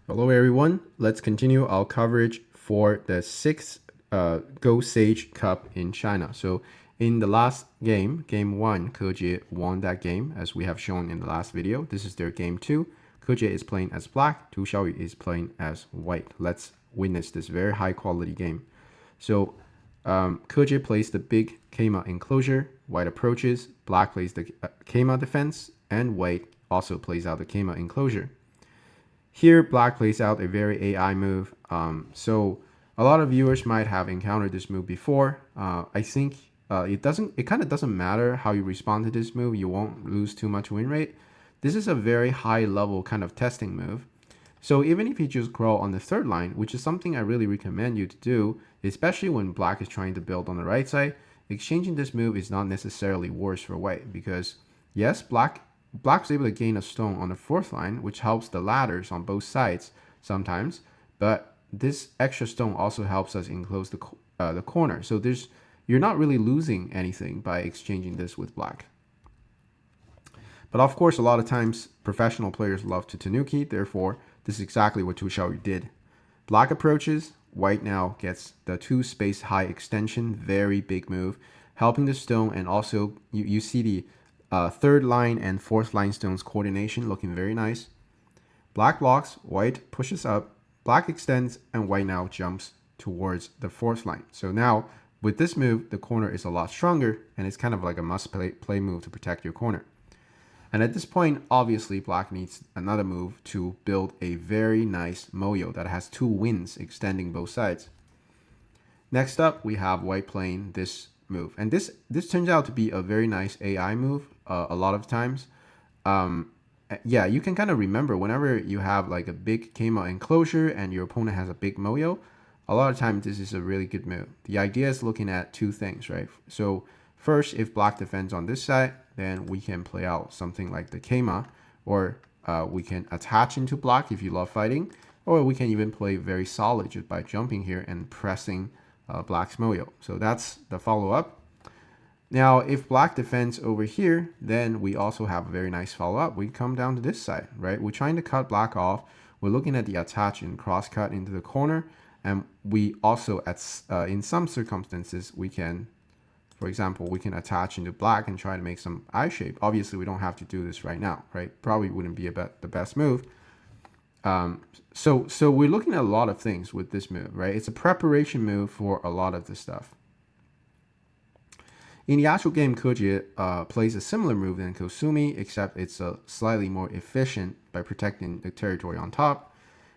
Hello everyone, let's continue our coverage for the 6th Go Sage Cup in China. So in the last game, game 1, Kejie won that game as we have shown in the last video. This is their game 2. Kejie is playing as black, Tu Xiaoyu is playing as white. Let's witness this very high quality game. So Kejie plays the big Keima enclosure, white approaches, black plays the Keima defense, and white also plays out the Keima enclosure. Here, black plays out a very AI move. So a lot of viewers might have encountered this move before. I think it kind of doesn't matter how you respond to this move. You won't lose too much win rate. This is a very high level kind of testing move. So even if you choose grow on the third line, which is something I really recommend you to do, especially when black is trying to build on the right side, exchanging this move is not necessarily worse for white because yes, Black's able to gain a stone on the fourth line, which helps the ladders on both sides sometimes, but this extra stone also helps us enclose the corner. So you're not really losing anything by exchanging this with black. But of course, a lot of times professional players love to tanuki, therefore this is exactly what Tu Xiaoyu did. Black approaches, white now gets the 2 space high extension, very big move, helping the stone, and also you see the third line and fourth line stones coordination looking very nice. Black blocks, white pushes up, black extends, and white now jumps towards the fourth line. So now with this move, the corner is a lot stronger, and it's kind of like a must play move to protect your corner. And at this point, obviously, black needs another move to build a very nice moyo that has 2 wins extending both sides. Next up, we have white playing this move. And this turns out to be a very nice AI move a lot of times. Yeah, you can kind of remember whenever you have like a big Keima enclosure and your opponent has a big moyo, a lot of times this is a really good move. The idea is looking at 2 things, right? So first, if black defends on this side, then we can play out something like the Keima, or we can attach into black if you love fighting, or we can even play very solid just by jumping here and pressing black's moyo. So that's the follow-up. Now, if black defends over here, then we also have a very nice follow-up. We come down to this side, right? We're trying to cut black off. We're looking at the attach and cross cut into the corner. And we also, in some circumstances, we can, for example, we can attach into black and try to make some eye shape. Obviously, we don't have to do this right now, right? Probably wouldn't be the best move. So we're looking at a lot of things with this move, right? It's a preparation move for a lot of this stuff. In the actual game, Kejie plays a similar move than Kosumi, except it's slightly more efficient by protecting the territory on top.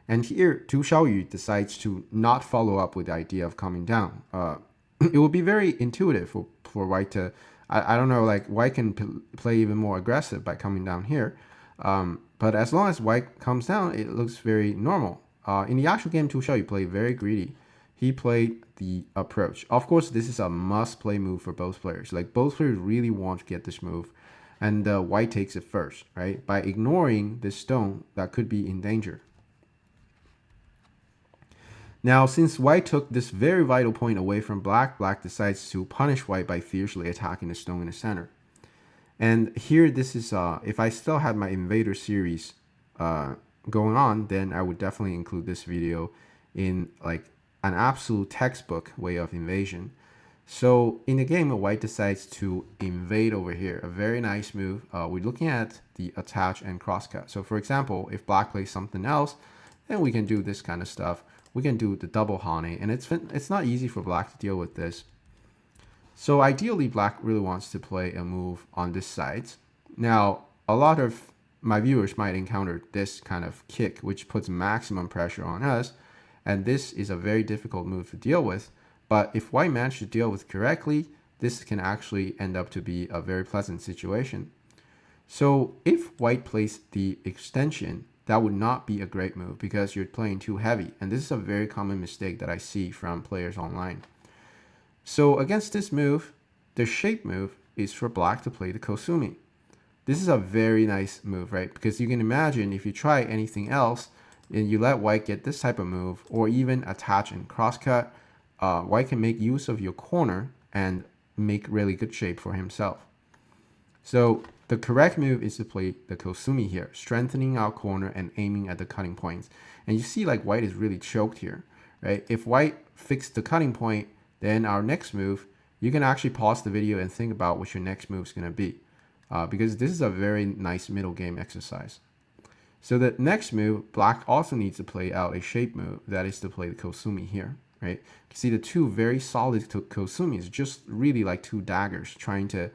And here, Tu Xiaoyu decides to not follow up with the idea of coming down. It would be very intuitive for white to, I don't know, like white can play even more aggressive by coming down here. But as long as white comes down, it looks very normal. In the actual game, Tu Xiaoyu played very greedy. He played the approach. Of course, this is a must-play move for both players. Like, both players really want to get this move. And white takes it first, right? By ignoring this stone that could be in danger. Now, since white took this very vital point away from black, black decides to punish white by fiercely attacking the stone in the center. And here, this is, if I still had my Invader series going on, then I would definitely include this video in like an absolute textbook way of invasion. So in the game, white decides to invade over here. A very nice move. We're looking at the attach and crosscut. So for example, if black plays something else, then we can do this kind of stuff. We can do the double hane, and it's not easy for black to deal with this. So ideally, black really wants to play a move on this side. Now, a lot of my viewers might encounter this kind of kick, which puts maximum pressure on us. And this is a very difficult move to deal with. But if white manages to deal with correctly, this can actually end up to be a very pleasant situation. So if white plays the extension, that would not be a great move because you're playing too heavy. And this is a very common mistake that I see from players online. So against this move, the shape move is for black to play the Kosumi. This is a very nice move, right? Because you can imagine if you try anything else, and you let white get this type of move, or even attach and crosscut, white can make use of your corner and make really good shape for himself. So the correct move is to play the Kosumi here, strengthening our corner and aiming at the cutting points. And you see like white is really choked here, right? If white fixed the cutting point, then our next move, you can actually pause the video and think about what your next move is going to be, because this is a very nice middle game exercise. So the next move, black also needs to play out a shape move, that is to play the Kosumi here, right? You see the two very solid Kosumis, just really like two daggers trying to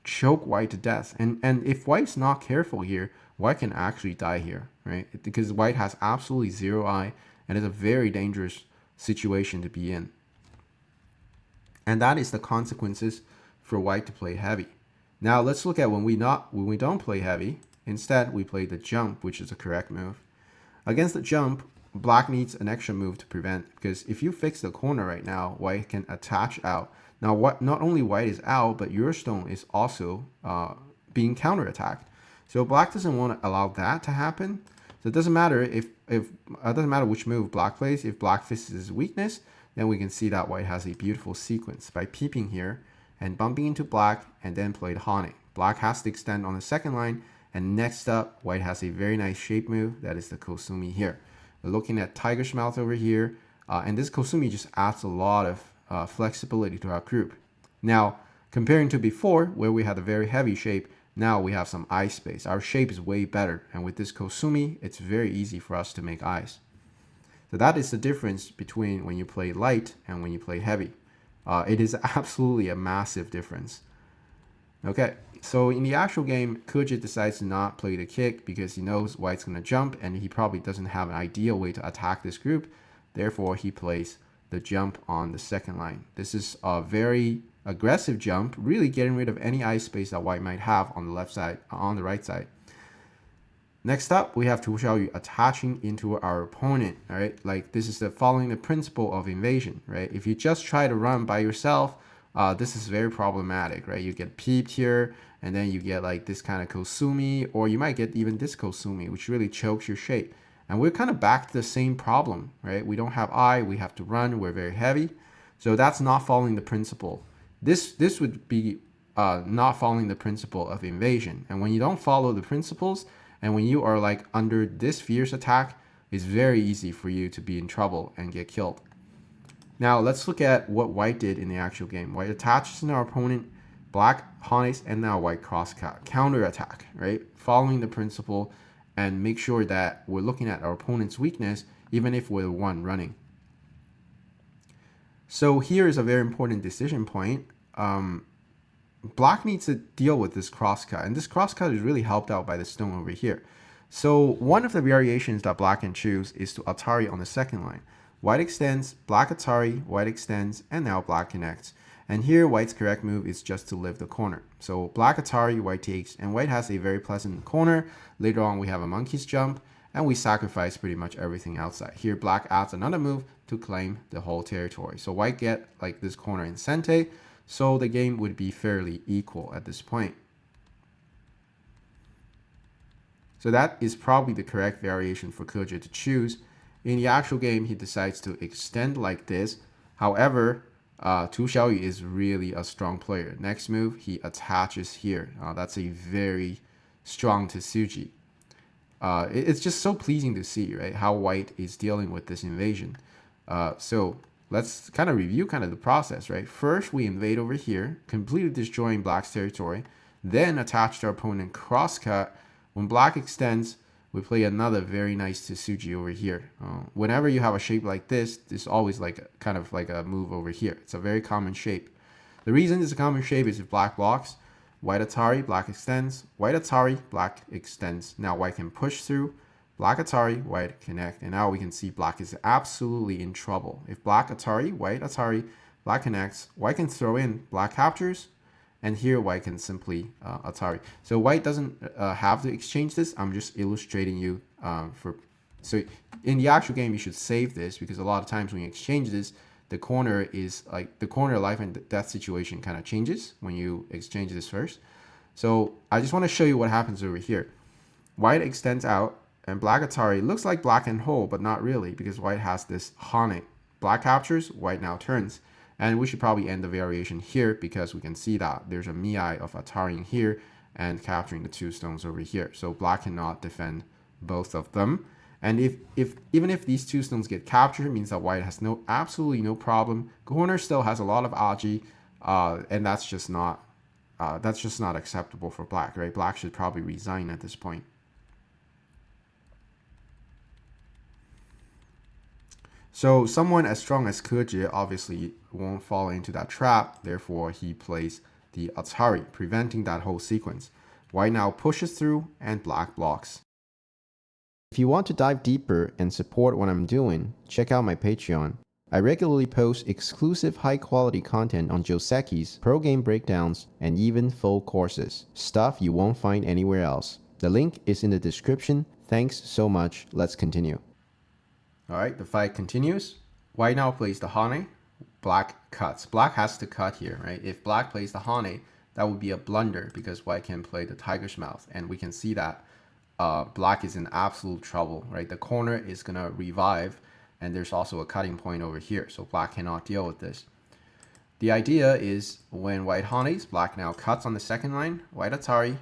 choke white to death. And if white's not careful here, white can actually die here, right? Because white has absolutely zero eye, and it's a very dangerous situation to be in. And that is the consequences for white to play heavy. Now let's look at when we don't play heavy. Instead, we play the jump, which is a correct move. Against the jump, black needs an extra move to prevent, because if you fix the corner right now, white can attach out. Now, not only white is out, but your stone is also being counterattacked. So black doesn't want to allow that to happen. So it doesn't matter if it doesn't matter which move black plays. If black fixes his weakness, then we can see that white has a beautiful sequence by peeping here and bumping into black and then played Hane. Black has to extend on the second line. And next up, white has a very nice shape move, that is the Kosumi here. We're looking at Tiger's Mouth over here, and this Kosumi just adds a lot of flexibility to our group. Now, comparing to before, where we had a very heavy shape, now we have some eye space. Our shape is way better, and with this Kosumi, it's very easy for us to make eyes. So that is the difference between when you play light and when you play heavy. It is absolutely a massive difference. Okay, so in the actual game, Kejie decides to not play the kick because he knows white's going to jump and he probably doesn't have an ideal way to attack this group. Therefore, he plays the jump on the second line. This is a very aggressive jump, really getting rid of any eye space that white might have on the left side, on the right side. Next up, we have Tu Xiaoyu attaching into our opponent, all right? Like this is following the principle of invasion, right? If you just try to run by yourself, this is very problematic, right? You get peeped here, and then you get like this kind of Kosumi, or you might get even this Kosumi, which really chokes your shape. And we're kind of back to the same problem, right? We don't have eye, we have to run, we're very heavy. So that's not following the principle. This would be not following the principle of invasion. And when you don't follow the principles, and when you are like under this fierce attack, it's very easy for you to be in trouble and get killed. Now let's look at what white did in the actual game. White attaches in our opponent, black harness, and now white crosscut. Counterattack, right? Following the principle and make sure that we're looking at our opponent's weakness, even if we're the one running. So here is a very important decision point. Black needs to deal with this crosscut, and this crosscut is really helped out by the stone over here. So one of the variations that black can choose is to Atari on the second line. White extends, black Atari, white extends, and now black connects. And here, white's correct move is just to live the corner. So black Atari, white takes, and white has a very pleasant corner. Later on, we have a monkey's jump, and we sacrifice pretty much everything outside. Here, black adds another move to claim the whole territory. So white get like this corner in Sente, so the game would be fairly equal at this point. So that is probably the correct variation for Kejie to choose. In the actual game, he decides to extend like this. However, Tu Xiaoyu is really a strong player. Next move, he attaches here. That's a very strong Tsuji. It's just so pleasing to see, right, how white is dealing with this invasion. So let's kind of review kind of the process, right? First, we invade over here, completely destroying black's territory. Then attach to our opponent crosscut. When black extends, we play another very nice Tsuji over here. Whenever you have a shape like this, there's always like kind of like a move over here. It's a very common shape. The reason it's a common shape is if black blocks, white Atari, black extends, white Atari, black extends. Now white can push through, black Atari, white connect. And now we can see black is absolutely in trouble. If black Atari, black connects, white can throw in, black captures, and here white can simply Atari. So white doesn't have to exchange this. I'm just illustrating you so in the actual game, you should save this because a lot of times when you exchange this, the corner is like the corner life and death situation kind of changes when you exchange this first. So I just want to show you what happens over here. White extends out and black Atari looks like black and hold, but not really because white has this Hane. Black captures, white now turns. And we should probably end the variation here because we can see that there's a Miai of Ataring here and capturing the two stones over here. So black cannot defend both of them. And if even if these two stones get captured, it means that white has absolutely no problem. Corner still has a lot of agi, and that's just not acceptable for black, right? Black should probably resign at this point. So someone as strong as Kejie obviously won't fall into that trap. Therefore, he plays the Atari, preventing that whole sequence. White now pushes through and black blocks. If you want to dive deeper and support what I'm doing, check out my Patreon. I regularly post exclusive high-quality content on Joseki's pro game breakdowns and even full courses, stuff you won't find anywhere else. The link is in the description. Thanks so much. Let's continue. All right, the fight continues. White now plays the Hane. Black cuts. Black has to cut here, right? If black plays the Hane, that would be a blunder because white can play the tiger's mouth, and we can see that black is in absolute trouble, right? The corner is gonna revive, and there's also a cutting point over here, so black cannot deal with this. The idea is when white hanes, black now cuts on the second line, white Atari,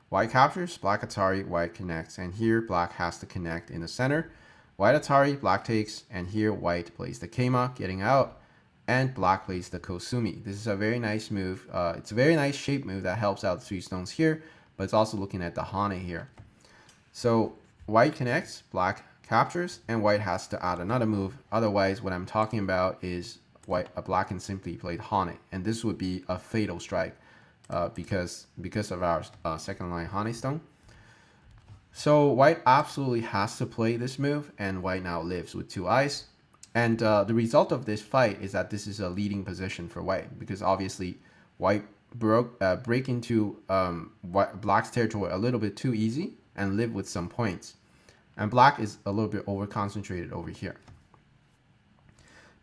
white captures, black Atari, white connects, and here black has to connect in the center. White Atari, black takes, and here white plays the Keima, getting out, and black plays the Kosumi. This is a very nice move. It's a very nice shape move that helps out the 3 stones here, but it's also looking at the Hane here. So white connects, black captures, and white has to add another move. Otherwise, what I'm talking about is black can simply play Hane, and this would be a fatal strike because of our second line Hane stone. So white absolutely has to play this move, and white now lives with 2 eyes. And the result of this fight is that this is a leading position for white, because obviously white break into black's territory a little bit too easy and live with some points. And black is a little bit over concentrated over here.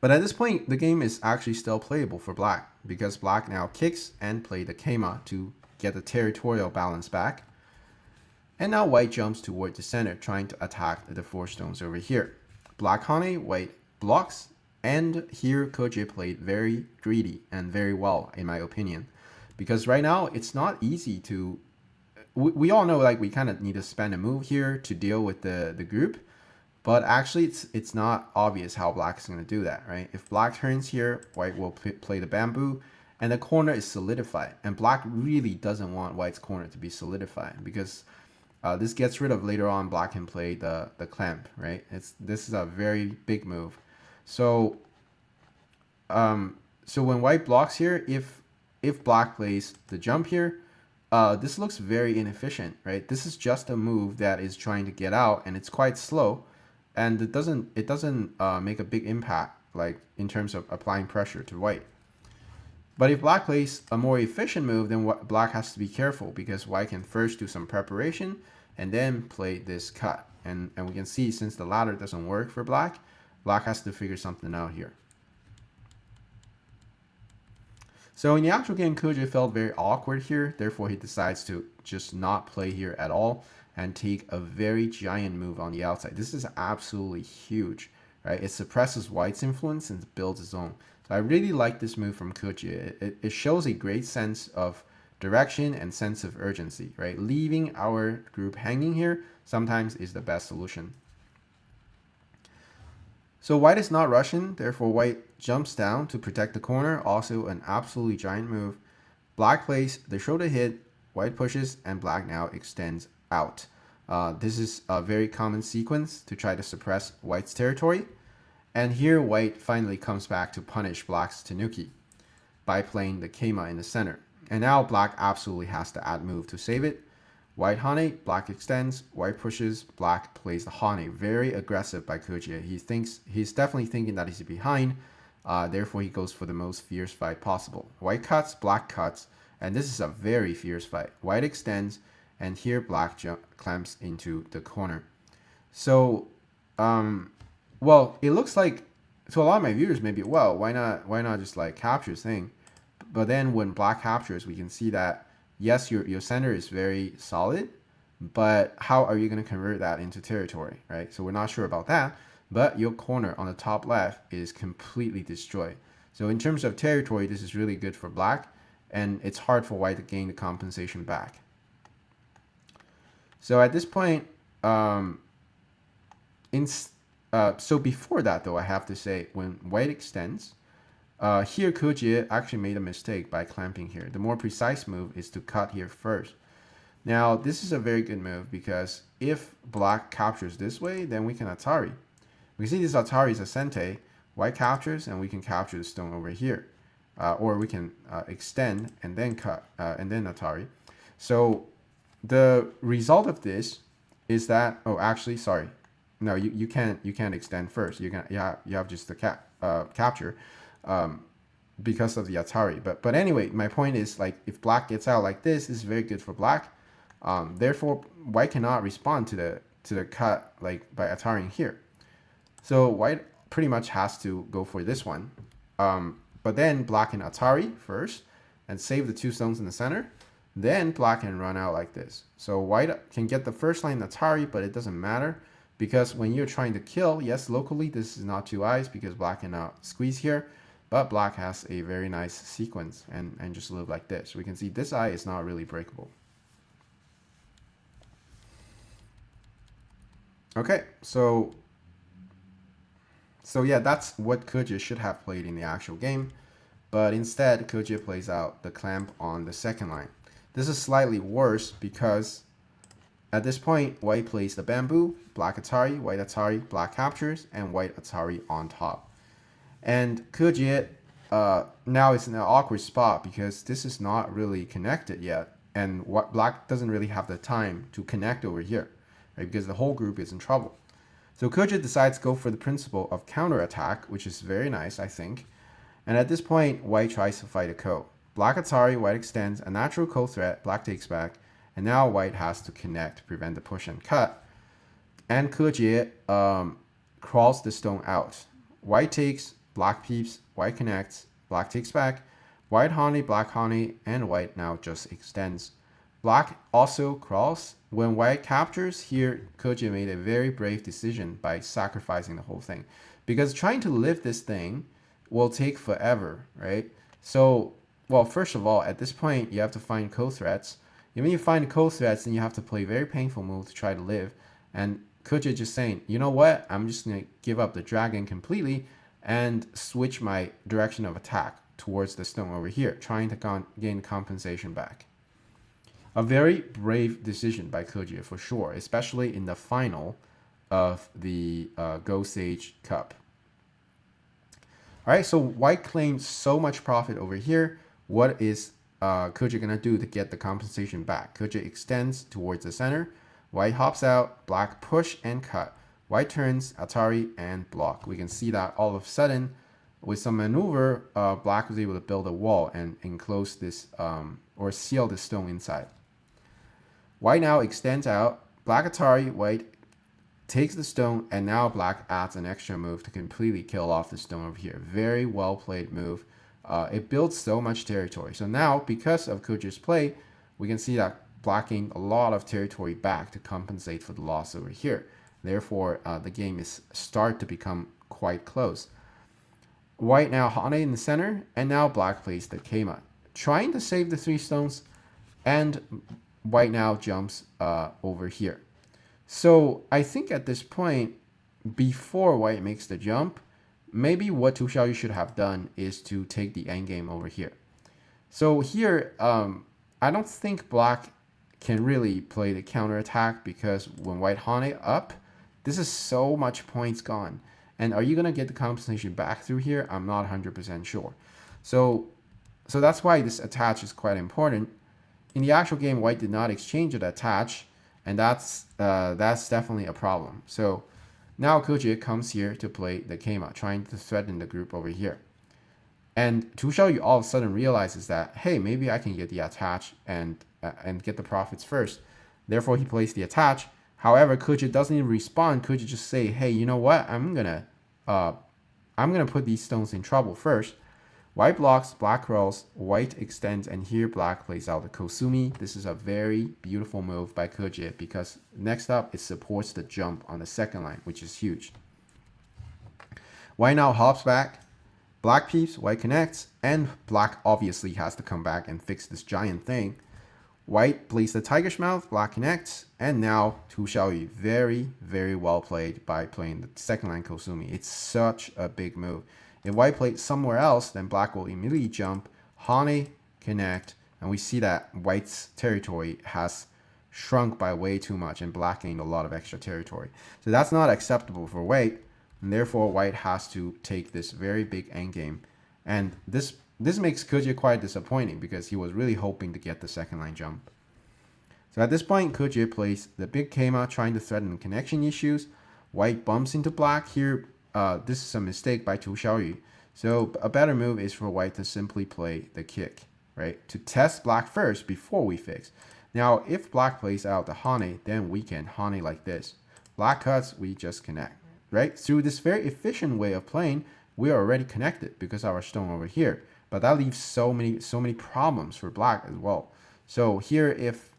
But at this point, the game is actually still playable for black, because black now kicks and play the Keima to get the territorial balance back. And now white jumps toward the center, trying to attack the 4 stones over here. Black Hane, white blocks, and here Kejie played very greedy and very well, in my opinion. Because right now, it's not easy to... We all know like we kind of need to spend a move here to deal with the group. But actually, it's not obvious how black is going to do that, right? If black turns here, white will play the bamboo, and the corner is solidified. And black really doesn't want white's corner to be solidified, because this gets rid of later on black can play the clamp, right? This is a very big move. So so when white blocks here, if black plays the jump here, this looks very inefficient, right? This is just a move that is trying to get out, and it's quite slow, and it doesn't make a big impact like in terms of applying pressure to white. But if black plays a more efficient move, then black has to be careful, because white can first do some preparation and then play this cut. And we can see, since the latter doesn't work for black, black has to figure something out here. So in the actual game, Kejie felt very awkward here. Therefore, he decides to just not play here at all and take a very giant move on the outside. This is absolutely huge, right? It suppresses white's influence and builds its own. So I really like this move from Kejie. It shows a great sense of direction and sense of urgency, right? Leaving our group hanging here sometimes is the best solution. So white is not Russian, therefore white jumps down to protect the corner, also an absolutely giant move. Black plays the shoulder hit, white pushes, and black now extends out. This is a very common sequence to try to suppress white's territory. And here white finally comes back to punish black's Tanuki by playing the Keima in the center. And now black absolutely has to add move to save it. White Hane, black extends, white pushes, black plays the Hane. Very aggressive by Kejie. He's definitely thinking that he's behind, therefore he goes for the most fierce fight possible. White cuts, black cuts, and this is a very fierce fight. White extends, and here black clamps into the corner. So, well, it looks like to a lot of my viewers maybe, well, why not just like capture this thing? But then when black captures, we can see that yes, your center is very solid, but how are you going to convert that into territory, right? So we're not sure about that, but your corner on the top left is completely destroyed. So in terms of territory, this is really good for black, and it's hard for white to gain the compensation back. So at this point, So before that, though, I have to say, when white extends, here kejie actually made a mistake by clamping here. The more precise move is to cut here first. Now, this is a very good move because if black captures this way, then we can Atari. We see this Atari is a sente, white captures, and we can capture the stone over here. Or we can extend and then cut, and then Atari. So the result of this is that, oh, actually, sorry. No, you can't extend first. You have just the capture because of the Atari. But anyway, my point is, like, if black gets out like this is very good for black. Therefore, white cannot respond to the cut like by Ataring here. So white pretty much has to go for this one. But then black can Atari first and save the 2 stones in the center. Then black can run out like this. So white can get the first line Atari, but it doesn't matter because when you're trying to kill, yes, locally this is not 2 eyes because black cannot squeeze here, but black has a very nice sequence and just live like this. We can see this eye is not really breakable. Okay, so yeah, that's what kejie should have played in the actual game, but instead kejie plays out the clamp on the second line. This is slightly worse because at this point white plays the bamboo, black Atari, white Atari, black captures, and white Atari on top. And kejie now is in an awkward spot because this is not really connected yet, and what black doesn't really have the time to connect over here. Right, because the whole group is in trouble. So kejie decides to go for the principle of counterattack, which is very nice, I think. And at this point, white tries to fight a ko. Black Atari, white extends, a natural ko threat, black takes back, and now white has to connect to prevent the push and cut. And kejie crawls the stone out. White takes, black peeps, white connects, black takes back, white honey, black honey, and white now just extends. Black also crawls. When white captures here, kejie made a very brave decision by sacrificing the whole thing, because trying to lift this thing will take forever, right? So, well, first of all, at this point, you have to find ko threats. And when you find ko threats, then you have to play a very painful move to try to live. And kejie just saying, you know what? I'm just going to give up the dragon completely and switch my direction of attack towards the stone over here, trying to gain compensation back. A very brave decision by kejie for sure, especially in the final of the Go Sage Cup. All right, so white claims so much profit over here. What is kejie gonna do to get the compensation back? Kejie extends towards the center. White hops out, black push and cut. White turns, Atari, and block. We can see that all of a sudden, with some maneuver, black was able to build a wall and enclose this or seal the stone inside. White now extends out, black Atari, white takes the stone, and now black adds an extra move to completely kill off the stone over here. Very well played move. It builds so much territory. So now, because of kejie's play, we can see that black gained a lot of territory back to compensate for the loss over here. Therefore, the game is start to become quite close. White now hane in the center, and now black plays the keima, trying to save the 3 stones, and white now jumps over here. So I think at this point, before white makes the jump, maybe what Tu Xiaoyu should have done is to take the endgame over here. So here, I don't think black can really play the counterattack because when white hane up, this is so much points gone. And are you going to get the compensation back through here? I'm not 100% sure. So that's why this attach is quite important. In the actual game, white did not exchange the attach, and that's definitely a problem. So now kejie comes here to play the keima, trying to threaten the group over here. And Tu Xiaoyu all of a sudden realizes that, hey, maybe I can get the attach and get the profits first. Therefore, he plays the attach. However, kejie doesn't even respond. Kejie just say, hey, you know what? I'm gonna put these stones in trouble first. White blocks, black rolls, white extends, and here black plays out the kosumi. This is a very beautiful move by kejie because next up it supports the jump on the second line, which is huge. White now hops back, black peeps, white connects, and black obviously has to come back and fix this giant thing. White plays the tiger's mouth, black connects, and now Tu Xiaoyu. Very, very well played by playing the second line Kosumi. It's such a big move. If white plays somewhere else, then black will immediately jump, Hane, connect, and we see that white's territory has shrunk by way too much and black gained a lot of extra territory. So that's not acceptable for white, and therefore white has to take this very big endgame. And this makes Kejie quite disappointing because he was really hoping to get the second line jump. So at this point, Kejie plays the big Keima, trying to threaten connection issues. White bumps into black here. This is a mistake by Tu Xiaoyu. So a better move is for white to simply play the kick, right? To test black first before we fix. Now, if black plays out the Hane, then we can Hane like this. Black cuts, we just connect, right? Through this very efficient way of playing, we are already connected because our stone over here. But that leaves so many problems for black as well. So here, if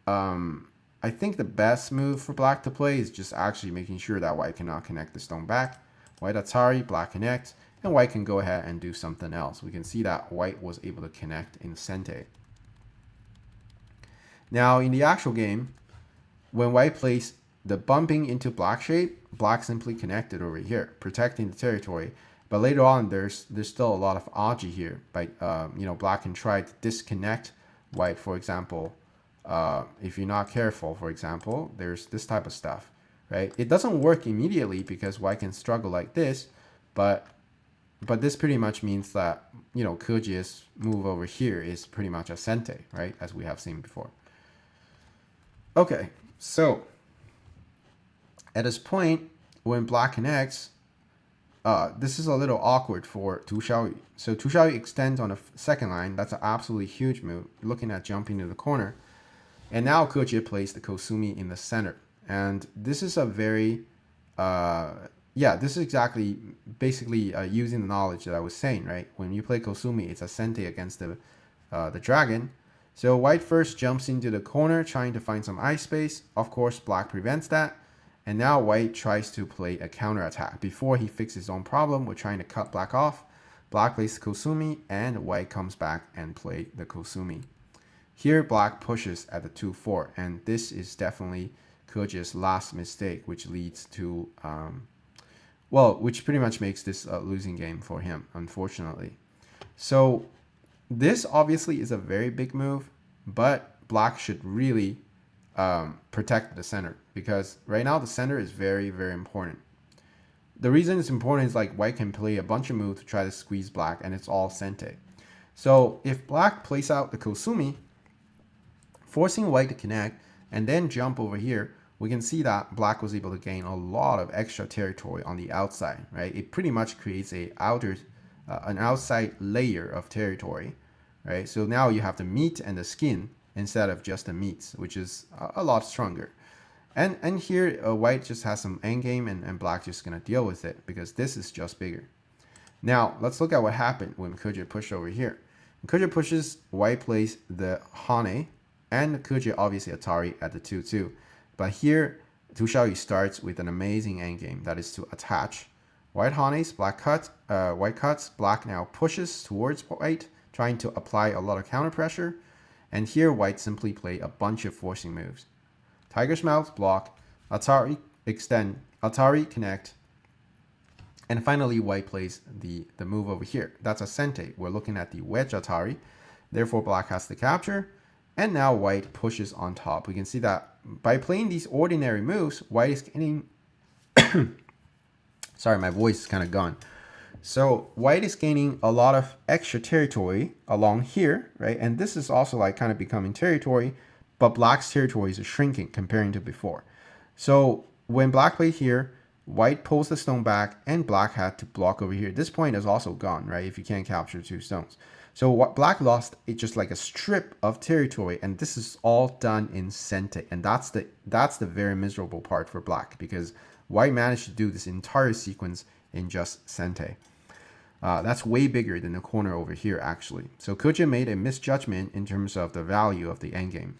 I think the best move for black to play is just actually making sure that white cannot connect the stone back. White Atari, black connects, and white can go ahead and do something else. We can see that white was able to connect in Sente. Now, in the actual game, when white plays the bumping into black shape, black simply connected over here, protecting the territory. But later on, there's still a lot of aji here. But black can try to disconnect white, for example. If you're not careful, for example, there's this type of stuff, right? It doesn't work immediately because white can struggle like this, but this pretty much means that Kejie's move over here is pretty much a sente, right? As we have seen before. Okay, so at this point, when black connects, this is a little awkward for Tu Xiaoyu. So Tu Xiaoyu extends on the second line. That's an absolutely huge move, looking at jumping to the corner. And now Kejie plays the Kosumi in the center. And this is a very, this is exactly, basically using the knowledge that I was saying, right? When you play Kosumi, it's a sente against the dragon. So white first jumps into the corner, trying to find some ice space. Of course, black prevents that. And now white tries to play a counterattack. Before he fixes his own problem, we're trying to cut black off. Black plays Kosumi, and white comes back and play the Kosumi. Here, black pushes at the 2-4, and this is definitely Kejie's last mistake, which leads to, which pretty much makes this a losing game for him, unfortunately. So this obviously is a very big move, but black should really protect the center, because right now the center is very, very important. The reason it's important is like white can play a bunch of moves to try to squeeze black, and it's all sente. So if black plays out the Kosumi, forcing white to connect and then jump over here, we can see that black was able to gain a lot of extra territory on the outside, right? It pretty much creates an outside layer of territory, right? So now you have the meat and the skin instead of just the meats, which is a lot stronger. And here, white just has some endgame, and black just going to deal with it because this is just bigger. Now, let's look at what happened when Kejie pushed over here. When Kejie pushes, white plays the Hane, and Kejie obviously Atari at the 2-2. But here, Tu Xiaoyu starts with an amazing endgame, that is to attach. White Hanes, black cut, white cuts, black now pushes towards white, trying to apply a lot of counter pressure. And here, white simply play a bunch of forcing moves. Tiger's mouth, block, Atari, extend, Atari, connect. And finally, white plays the move over here. That's a sente. We're looking at the wedge Atari. Therefore, black has the capture. And now white pushes on top. We can see that by playing these ordinary moves, white is gaining... Sorry, my voice is kind of gone. So white is gaining a lot of extra territory along here, right? And this is also like kind of becoming territory, but black's territory is shrinking comparing to before. So when black played here, white pulls the stone back and black had to block over here. This point is also gone, right? If you can't capture two stones. So what black lost, it's just like a strip of territory, and this is all done in sente. And that's the very miserable part for black, because white managed to do this entire sequence in just sente. That's way bigger than the corner over here, actually. So Kejie made a misjudgment in terms of the value of the endgame.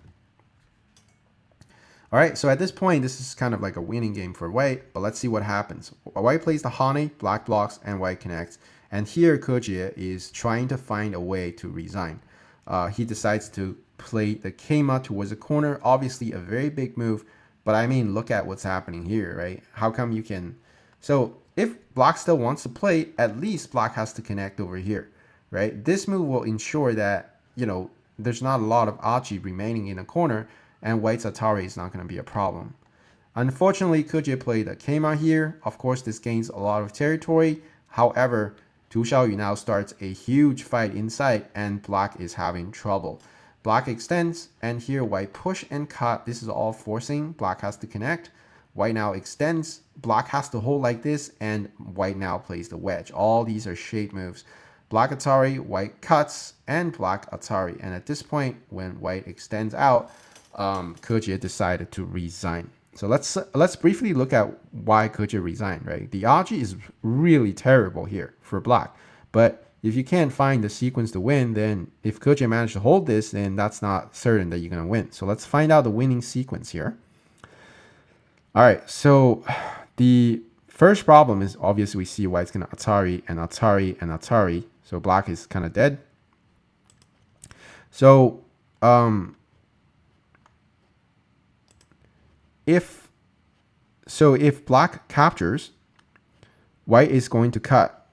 All right, so at this point, this is kind of like a winning game for white, but let's see what happens. White plays the Hane, black blocks, and white connects. And here, Kejie is trying to find a way to resign. He decides to played the keima towards the corner. Obviously, a very big move. But I mean, look at what's happening here, right? How come you can... So if black still wants to play, at least black has to connect over here, right? This move will ensure that, there's not a lot of aji remaining in the corner, and white's Atari is not going to be a problem. Unfortunately, Kejie played a keima here. Of course, this gains a lot of territory. However, Tu Xiaoyu now starts a huge fight inside, and black is having trouble. Black extends, and here white push and cut. This is all forcing. Black has to connect. White now extends. Black has to hold like this, and white now plays the wedge. All these are shade moves. Black Atari, white cuts, and black Atari. And at this point, when white extends out, Kejie decided to resign. So let's briefly look at why Kejie resigned, right? The aji is really terrible here for black. But if you can't find the sequence to win, then if Kejie managed to hold this, then that's not certain that you're going to win. So let's find out the winning sequence here. All right, so the first problem is obviously we see white's going to Atari and Atari and Atari. So black is kind of dead. So if black captures, white is going to cut.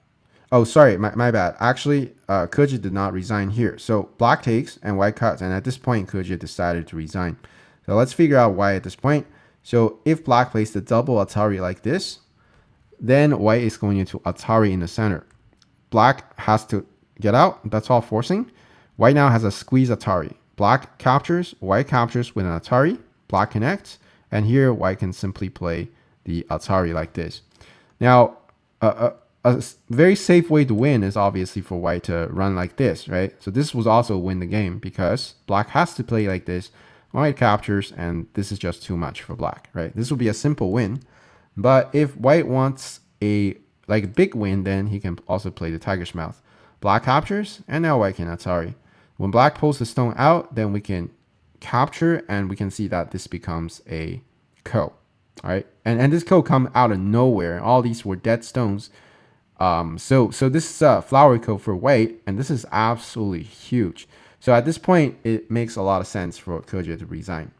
Oh, sorry, my bad. Actually, Kejie did not resign here. So black takes and white cuts. And at this point, Kejie decided to resign. So let's figure out why at this point. So if black plays the double Atari like this, then white is going into Atari in the center. Black has to get out. That's all forcing. White now has a squeeze Atari. Black captures, white captures with an Atari. Black connects. And here, white can simply play the Atari like this. Now, a very safe way to win is obviously for white to run like this, right? So this was also win the game because black has to play like this. White captures, and this is just too much for black, right? This will be a simple win. But if white wants a big win, then he can also play the tiger's mouth. Black captures, and now white can Atari. When black pulls the stone out, then we can capture, and we can see that this becomes a ko. All right, and this ko come out of nowhere. All these were dead stones. So this is a flower ko for white, and this is absolutely huge. So at this point, it makes a lot of sense for Kejie to resign.